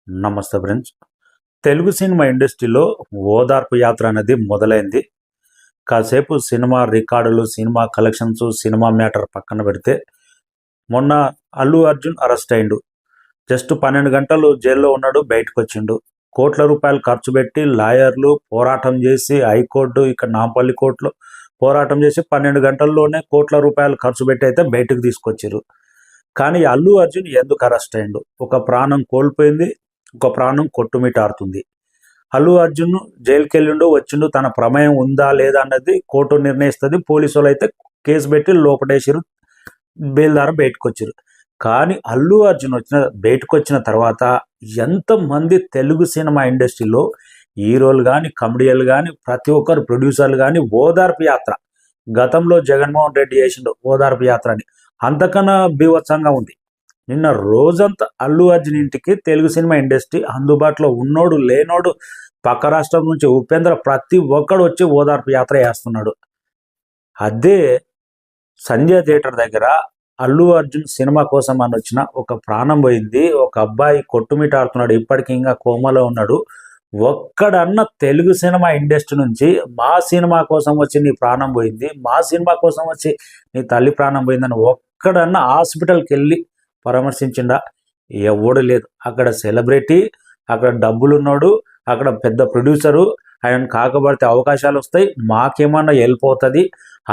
నమస్తే friends. Telugu cinema ఇండస్ట్రీలో ఓదార్పు యాత్ర అనేది మొదలైంది. కాసేపు సినిమా రికార్డులు, సినిమా కలెక్షన్స్, సినిమా మ్యాటర్ పక్కన పెడితే మొన్న అల్లు అర్జున్ అరెస్ట్ అయిండు. జస్ట్ 12 గంటలు జైల్లో ఉన్నాడు, బయటకు వచ్చిండు. కోట్ల రూపాయలు ఖర్చు పెట్టి లాయర్లు పోరాటం చేసి హైకోర్టు ఇక్కడ నాంపల్లి కోర్టులో పోరాటం చేసి 12 గంటల్లోనే కోట్ల రూపాయలు ఖర్చు పెట్టి అయితే బయటకు తీసుకొచ్చారు. కానీ అల్లు అర్జున్ ఎందుకు అరెస్ట్ అయిండు? ఒక ప్రాణం కోల్పోయింది, ఒక ప్రాణం కొట్టుమిటాడుతుంది. అల్లు అర్జున్ జైలుకి వెళ్ళిండు, వచ్చిండు, తన ప్రమేయం ఉందా లేదా అన్నది కోర్టు నిర్ణయిస్తుంది. పోలీసులు అయితే కేసు పెట్టి లోపటేసారు, బెయిల్ ద్వారా బయటకు వచ్చారు. కానీ అల్లు అర్జున్ బయటకు వచ్చిన తర్వాత ఎంతమంది తెలుగు సినిమా ఇండస్ట్రీలో హీరోలు కానీ, కమెడియన్లు కానీ, ప్రతి ఒక్కరు ప్రొడ్యూసర్లు కానీ ఓదార్పు యాత్ర, గతంలో జగన్మోహన్ రెడ్డి చేసిండు ఓదార్పు యాత్ర అని, అంతకన్నా బీభత్సంగా ఉంది. నిన్న రోజంతా అల్లు అర్జున్ ఇంటికి తెలుగు సినిమా ఇండస్ట్రీ అందుబాటులో ఉన్నోడు లేనోడు, పక్క రాష్ట్రం నుంచి ఉపేంద్ర ప్రతి ఒక్కడు వచ్చి ఓదార్పు యాత్ర చేస్తున్నాడు. అదే సంజయ్ థియేటర్ దగ్గర అల్లు అర్జున్ సినిమా కోసం అని వచ్చిన ఒక ప్రాణం పోయింది. ఒక అబ్బాయి కొట్టుమిటాడుతున్నాడు, ఇప్పటికీ ఇంకా కోమలో ఉన్నాడు. ఒక్కడన్న తెలుగు సినిమా ఇండస్ట్రీ నుంచి మా సినిమా కోసం వచ్చి నీ ప్రాణం పోయింది, మా సినిమా కోసం వచ్చి నీ తల్లి ప్రాణం పోయిందని ఒక్కడన్న హాస్పిటల్కి వెళ్ళి పరామర్శించిండా? ఎవడు లేదు. అక్కడ సెలబ్రిటీ, అక్కడ డబ్బులున్నాడు, అక్కడ పెద్ద ప్రొడ్యూసరు, ఆయన కాకబడితే అవకాశాలు వస్తాయి, మాకేమన్నా వెళ్ళిపోతుంది,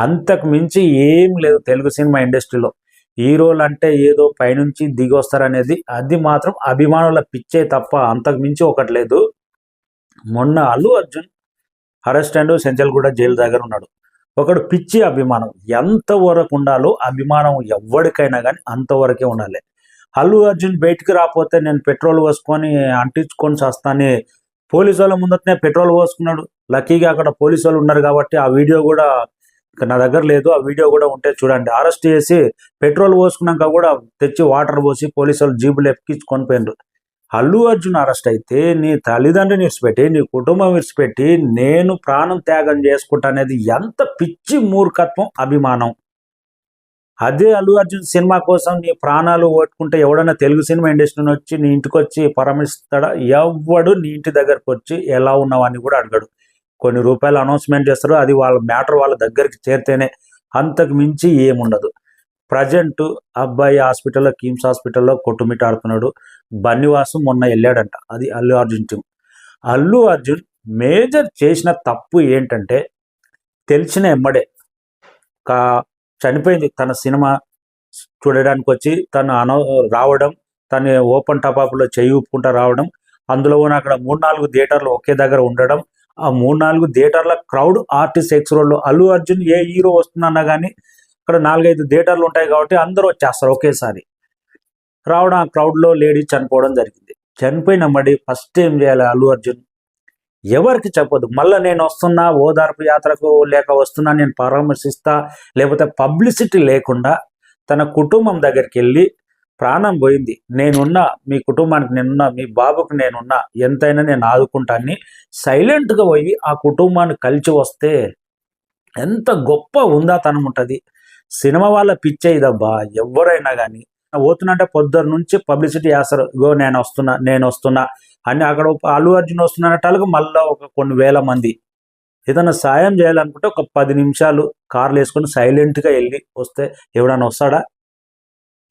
అంతకు మించి ఏం లేదు తెలుగు సినిమా ఇండస్ట్రీలో. హీరోలు అంటే ఏదో పైనుంచి దిగి వస్తారనేది, అది మాత్రం అభిమానుల పిచ్చే తప్ప అంతకు మించి ఒకటి లేదు. మొన్న అల్లు అర్జున్ అరెస్ట్ అండ్ సెంచల్ కూడా జైలు దగ్గర ఉన్నాడు. ఒకడు పిచ్చి అభిమానం, ఎంతవరకు ఉండాలో అభిమానం ఎవరికైనా కానీ అంతవరకే ఉండాలి. అల్లు అర్జున్ బయటికి రాకపోతే నేను పెట్రోల్ పోసుకొని అంటించుకొని చేస్తానని పోలీసు వాళ్ళ ముందటనే పెట్రోల్ పోసుకున్నాడు. లక్కీగా అక్కడ పోలీసు వాళ్ళు ఉన్నారు కాబట్టి ఆ వీడియో కూడా నా దగ్గర లేదు, ఆ వీడియో కూడా ఉంటే చూడండి. అరెస్ట్ చేసి పెట్రోల్ పోసుకున్నాక కూడా తెచ్చి వాటర్ పోసి పోలీసు వాళ్ళు జీబులు ఎక్కించుకొని పోయిండ్రు. అల్లు అర్జున్ అరెస్ట్ అయితే నీ తల్లిదండ్రుని విడిచిపెట్టి, నీ కుటుంబం విడిచిపెట్టి నేను ప్రాణం త్యాగం చేసుకుంటా అనేది ఎంత పిచ్చి మూర్ఖత్వం, అభిమానం. అదే అల్లు అర్జున్ సినిమా కోసం నీ ప్రాణాలు ఓట్టుకుంటే ఎవడన్నా తెలుగు సినిమా ఇండస్ట్రీని వచ్చి నీ ఇంటికి వచ్చి పరామర్శిస్తాడా? ఎవడు నీ ఇంటి దగ్గరకు వచ్చి ఎలా ఉన్నావని కూడా అడగడు. కొన్ని రూపాయలు అనౌన్స్మెంట్ చేస్తారు, అది వాళ్ళ మ్యాటర్ వాళ్ళ దగ్గరికి చేరితేనే, అంతకు మించి ఏముండదు. ప్రజెంట్ అబ్బాయి హాస్పిటల్లో, కిమ్స్ హాస్పిటల్లో కొట్టుమిట్టాడుతున్నాడు. బన్నివాసు మొన్న వెళ్ళాడంట, అది అల్లు అర్జున్ టీం. అల్లు అర్జున్ మేజర్ చేసిన తప్పు ఏంటంటే తెలిసిన ఎమ్మడే చనిపోయింది తన సినిమా చూడడానికి వచ్చి తను రావడం, తను ఓపెన్ టాపాప్లో చెయ్యి ఊపుకుంటా రావడం, అందులో అక్కడ 3-4 థియేటర్లు ఒకే దగ్గర ఉండడం, ఆ 3-4 థియేటర్ల క్రౌడ్ ఆర్టిస్ట్ ఎక్స్ రోడ్లో అల్లు అర్జున్ ఏ హీరో వస్తుందన్నా కానీ అక్కడ 4-5 థియేటర్లు ఉంటాయి కాబట్టి అందరూ వచ్చేస్తారు ఒకేసారి రావడం. ఆ క్రౌడ్లో లేడీ చనిపోవడం జరిగింది. చనిపోయిన మడి ఫస్ట్ ఏం చేయాలి అల్లు అర్జున్? ఎవరికి చెప్పదు. మళ్ళీ నేను వస్తున్నా ఓదార్పు యాత్రకు, లేక వస్తున్నా నేను పరామర్శిస్తా, లేకపోతే పబ్లిసిటీ లేకుండా తన కుటుంబం దగ్గరికి వెళ్ళి ప్రాణం పోయింది, నేనున్నా, మీ కుటుంబానికి నేనున్నా, మీ బాబుకి నేనున్నా, ఎంతైనా నేను ఆదుకుంటాన్ని సైలెంట్గా పోయి ఆ కుటుంబాన్ని కలిసి వస్తే ఎంత గొప్ప ఉందాతనం ఉంటుంది. సినిమా వాళ్ళ పిచ్చే ఇదబ్బా. ఎవరైనా కానీ పోతున్నట్టే పొద్దున్న నుంచి పబ్లిసిటీ చేస్తారు, ఇగో నేను వస్తున్నా అని. అక్కడ అల్లు అర్జున్ వస్తున్నట్టు మళ్ళీ కొన్ని వేల మంది ఏదైనా సాయం చేయాలనుకుంటే ఒక 10 నిమిషాలు కార్లు వేసుకొని సైలెంట్గా వెళ్ళి వస్తే ఎవడన్నా వస్తాడా?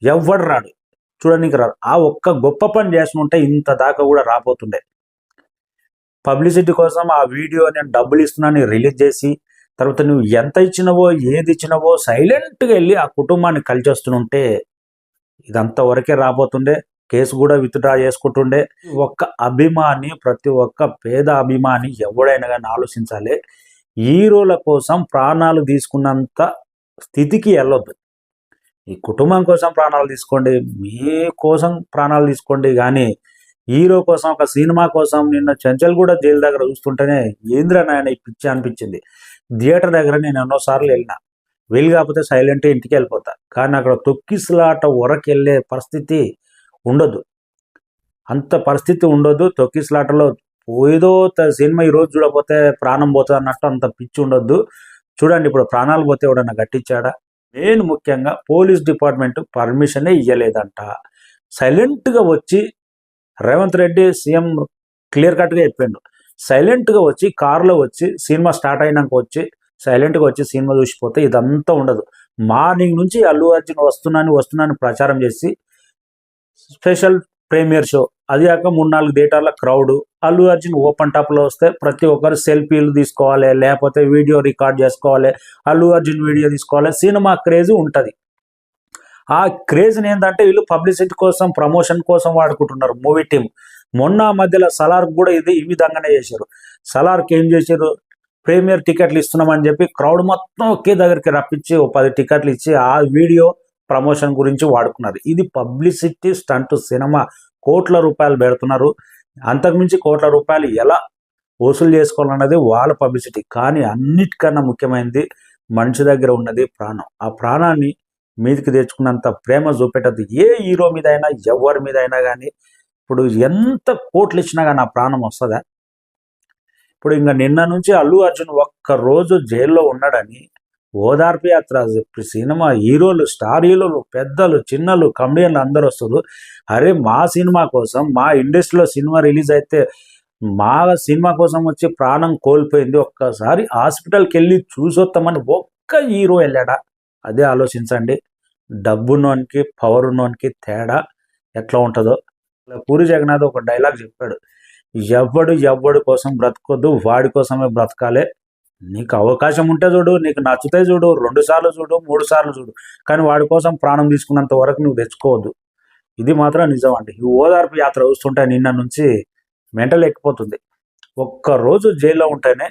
ఎవడు రాడు, చూడడానికి రాడు. ఆ ఒక్క గొప్ప పని చేసుకుంటే ఇంత దాకా కూడా రాబోతుండే. పబ్లిసిటీ కోసం ఆ వీడియో నేను డబ్బులు ఇస్తున్నాను రిలీజ్ చేసి, తర్వాత నువ్వు ఎంత ఇచ్చినవో ఏది ఇచ్చినవో సైలెంట్గా వెళ్ళి ఆ కుటుంబాన్ని కలిసి వస్తుంటే ఇదంతా వరకే రాబోతుండే. కేసు కూడా విత్డ్రా చేసుకుంటుండే. ఒక్క అభిమాని, ప్రతి ఒక్క పేద అభిమాని ఎవడైనా కానీ ఆలోచించాలి. హీరోల కోసం ప్రాణాలు తీసుకున్నంత స్థితికి వెళ్ళొద్దు. ఈ కుటుంబం కోసం ప్రాణాలు తీసుకోండి, మీ కోసం ప్రాణాలు తీసుకోండి, కానీ హీరో కోసం, ఒక సినిమా కోసం. నిన్న చెంచల్ కూడా జైలు దగ్గర చూస్తుంటేనే ఏంద్ర నాయన ఈ పిచ్చి అనిపించింది. థియేటర్ దగ్గర నేను ఎన్నోసార్లు వెళ్ళినా, వెళ్ళి కాకపోతే సైలెంట్గా ఇంటికి వెళ్ళిపోతా. కానీ అక్కడ తొక్కిసలాట వరకు వెళ్ళే పరిస్థితి ఉండదు, అంత పరిస్థితి ఉండదు. తొక్కిసలాటలో ఏదో సినిమా ఈరోజు చూడకపోతే ప్రాణం పోతుంది అన్నట్టు అంత పిచ్చి ఉండొద్దు. చూడండి, ఇప్పుడు ప్రాణాలు పోతే ఎవడన్నా గట్టించాడా? మెయిన్ ముఖ్యంగా పోలీస్ డిపార్ట్మెంట్ పర్మిషనే ఇవ్వలేదంట. సైలెంట్గా వచ్చి రేవంత్ రెడ్డి సీఎం క్లియర్ కట్గా చెప్పిండు. సైలెంట్గా వచ్చి కారులో వచ్చి సినిమా స్టార్ట్ అయినాక వచ్చి సైలెంట్గా వచ్చి సినిమా చూసిపోతే ఇదంతా ఉండదు. మార్నింగ్ నుంచి అల్లు అర్జున్ వస్తున్నాను ప్రచారం చేసి స్పెషల్ ప్రీమియర్ షో, అది కాక 3-4 థియేటర్ల క్రౌడ్. అల్లు అర్జున్ ఓపెన్ టాప్లో వస్తే ప్రతి ఒక్కరు సెల్ఫీలు తీసుకోవాలి, లేకపోతే వీడియో రికార్డ్ చేసుకోవాలి, అల్లు అర్జున్ వీడియో తీసుకోవాలి. సినిమా క్రేజ్ ఉంటుంది. ఆ క్రేజ్ని ఏంటంటే వీళ్ళు పబ్లిసిటీ కోసం, ప్రమోషన్ కోసం వాడుకుంటున్నారు మూవీ టీం. మొన్న మధ్యలో సలార్ కూడా ఈ విధంగానే చేశారు. సలార్కి ఏం చేశారు, ప్రీమియర్ టికెట్లు ఇస్తున్నామని చెప్పి క్రౌడ్ మొత్తం ఒకే దగ్గరికి రప్పించి 10 టికెట్లు ఇచ్చి ఆ వీడియో ప్రమోషన్ గురించి వాడుకున్నారు. ఇది పబ్లిసిటీ స్టంట్. సినిమా కోట్ల రూపాయలు పెడుతున్నారు. అంతకుమించి కోట్ల రూపాయలు ఎలా వసూలు చేసుకోవాలన్నది వాళ్ళ పబ్లిసిటీ. కానీ అన్నిటికన్నా ముఖ్యమైనది మనిషి దగ్గర ఉన్నది ప్రాణం. ఆ ప్రాణాన్ని మీదికి తెచ్చుకున్నంత ప్రేమ చూపెట్టదు ఏ హీరో మీద అయినా, ఎవరి మీద అయినా. కానీ ఇప్పుడు ఎంత కోట్లు ఇచ్చినా కానీ ఆ ప్రాణం వస్తుందా? ఇప్పుడు ఇంకా నిన్న నుంచి అల్లు అర్జున్ ఒక్కరోజు జైల్లో ఉన్నాడని ఓదార్పు యాత్ర సినిమా హీరోలు, స్టార్ హీరోలు, పెద్దలు, చిన్నలు, కమెడియన్లు అందరూ వస్తారు. అరే మా సినిమా కోసం, మా ఇండస్ట్రీలో సినిమా రిలీజ్ అయితే మా సినిమా కోసం వచ్చి ప్రాణం కోల్పోయింది, ఒక్కసారి హాస్పిటల్కి వెళ్ళి చూసొస్తామని ఒక్క హీరో వెళ్ళాడా? అదే ఆలోచించండి. డబ్బున్నోనికి, పవర్ ఉన్నోనికి తేడా ఎట్లా ఉంటుందో. పూరి జగన్నాథ్ ఒక డైలాగ్ చెప్పాడు, ఎవడు కోసం బ్రతకొద్దు, వాడి కోసమే బ్రతకాలే. నీకు అవకాశం ఉంటే చూడు, నీకు నచ్చితే చూడు, 2 సార్లు చూడు, 3 సార్లు చూడు, కానీ వాడి కోసం ప్రాణం తీసుకున్నంత వరకు నువ్వు తెచ్చుకోవద్దు. ఇది మాత్రం నిజం అండి. ఈ ఓదార్పు యాత్ర చూస్తుంటే నిన్న నుంచి మెంటల్ ఎక్కిపోతుంది. ఒక్కరోజు జైల్లో ఉంటేనే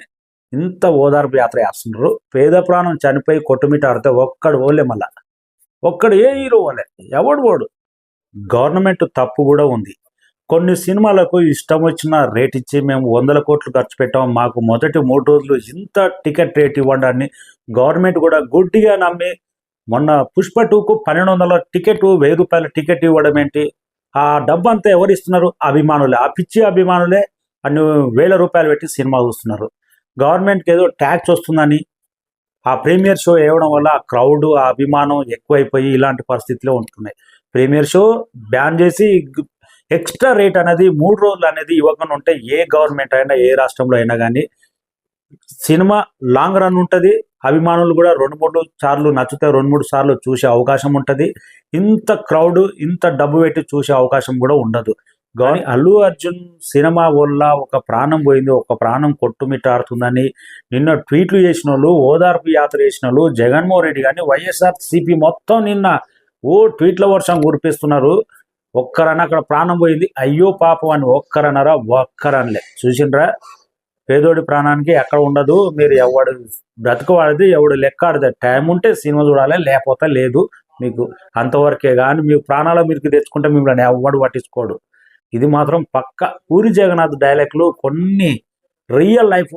ఇంత ఓదార్పు యాత్ర చేస్తున్నారు. పేద ప్రాణం చనిపోయి కొట్టుమిట్ట ఆడితే ఒక్కడు ఓలే, మళ్ళా ఒక్కడు ఏ హీరో ఓలే, ఎవడు ఓడు. గవర్నమెంట్ తప్పు కూడా ఉంది. కొన్ని సినిమాలకు ఇష్టం వచ్చిన రేట్ ఇచ్చి మేము 100 కోట్లు ఖర్చు పెట్టాం, మాకు మొదటి 3 రోజులు ఇంత టికెట్ రేట్ ఇవ్వండి అని గవర్నమెంట్ కూడా గుడ్డిగా నమ్మి మొన్న పుష్ప 2కు 1200 టికెట్, 1000 రూపాయల టికెట్ ఇవ్వడం ఏంటి? ఆ డబ్బు అంతా ఎవరు ఇస్తున్నారు? అభిమానులే. ఆ పిచ్చి అభిమానులే అన్ని 1000 రూపాయలు పెట్టి సినిమా చూస్తున్నారు. గవర్నమెంట్కి ఏదో ట్యాక్స్ వస్తుందని ఆ ప్రీమియర్ షో వేయడం వల్ల ఆ క్రౌడ్, ఆ అభిమానం ఎక్కువైపోయి ఇలాంటి పరిస్థితిలో ఉంటున్నాయి. ప్రీమియర్ షో బ్యాన్ చేసి ఎక్స్ట్రా రేట్ అనేది 3 రోజులు అనేది ఇవ్వకుండా ఉంటే ఏ గవర్నమెంట్ అయినా, ఏ రాష్ట్రంలో అయినా కానీ సినిమా లాంగ్ రన్ ఉంటుంది. అభిమానులు కూడా 2-3 సార్లు నచ్చితే 2-3 సార్లు చూసే అవకాశం ఉంటుంది. ఇంత క్రౌడ్, ఇంత డబ్బు పెట్టి చూసే అవకాశం కూడా ఉండదు. కానీ అల్లు అర్జున్ సినిమా వల్ల ఒక ప్రాణం పోయింది, ఒక ప్రాణం కొట్టుమిట్టాడుతుందని నిన్న ట్వీట్లు చేసిన వాళ్ళు, ఓదార్పు యాత్ర చేసిన వాళ్ళు, జగన్మోహన్ రెడ్డి కానీ వైఎస్ఆర్సీపీ మొత్తం నిన్న ట్వీట్ల వర్షం కురిపిస్తున్నారు. ఒక్కరన్నా అక్కడ ప్రాణం పోయింది, అయ్యో పాపం అని ఒక్కరన్నారా? ఒక్కరనలే. చూసిండ్రా, పేదోడి ప్రాణానికి ఎక్కడ ఉండదు. మీరు ఎవడు బ్రతకవాడిది, ఎవడు లెక్కాడితే టైం ఉంటే సినిమా చూడాలి, లేకపోతే లేదు. మీకు అంతవరకే. కానీ మీ ప్రాణాల మీదకి తెచ్చుకుంటే మిమ్మల్ని ఎవడు పట్టించుకోడు. ఇది మాత్రం పక్క. పూరి జగన్నాథ్ డైలాగ్లు కొన్ని రియల్ లైఫ్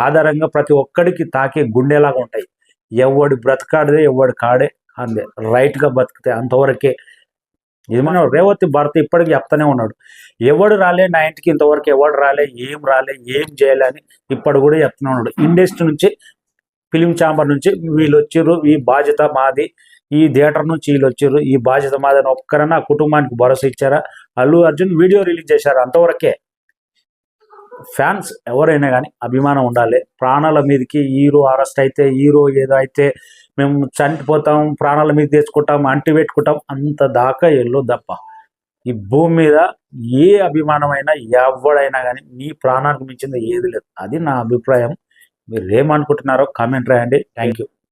ఆధారంగా ప్రతి ఒక్కడికి తాకే గుండెలాగా ఉంటాయి. ఎవడు బ్రతకాడిదే, ఎవడు కాడే అందే రైట్గా బతికితే అంతవరకే. ఇది మన రేవతి భర్త ఇప్పటికీ చెప్తానే ఉన్నాడు, ఎవడు రాలే నా ఇంటికి ఇంతవరకు, ఎవడు రాలే, ఏం చేయలే అని ఇప్పుడు కూడా చెప్తూనే ఉన్నాడు. ఇండస్ట్రీ నుంచి, ఫిలిం ఛాంబర్ నుంచి వీళ్ళు వచ్చిర్రు, ఈ బాధ్యత మాది, ఈ థియేటర్ నుంచి వీళ్ళు వచ్చిర్రు, ఈ బాధ్యత మాది అని ఒక్కరన్నా కుటుంబానికి భరోసా ఇచ్చారా? అల్లు అర్జున్ వీడియో రిలీజ్ చేశారు, అంతవరకే. ఫ్యాన్స్ ఎవరైనా కానీ అభిమానం ఉండాలి. ప్రాణాల మీదకి హీరో అరెస్ట్ అయితే, హీరో ఏదో అయితే మేము చనిపోతాం, ప్రాణాల మీద తెచ్చుకుంటాం, అంటి పెట్టుకుంటాం, అంత దాకా తప్ప ఈ భూమి మీద ఏ అభిమానమైనా, ఎవడైనా కానీ నీ ప్రాణానికి మించింది ఏది లేదు. అది నా అభిప్రాయం. మీరు ఏమనుకుంటున్నారో కామెంట్ రాయండి. Thank you.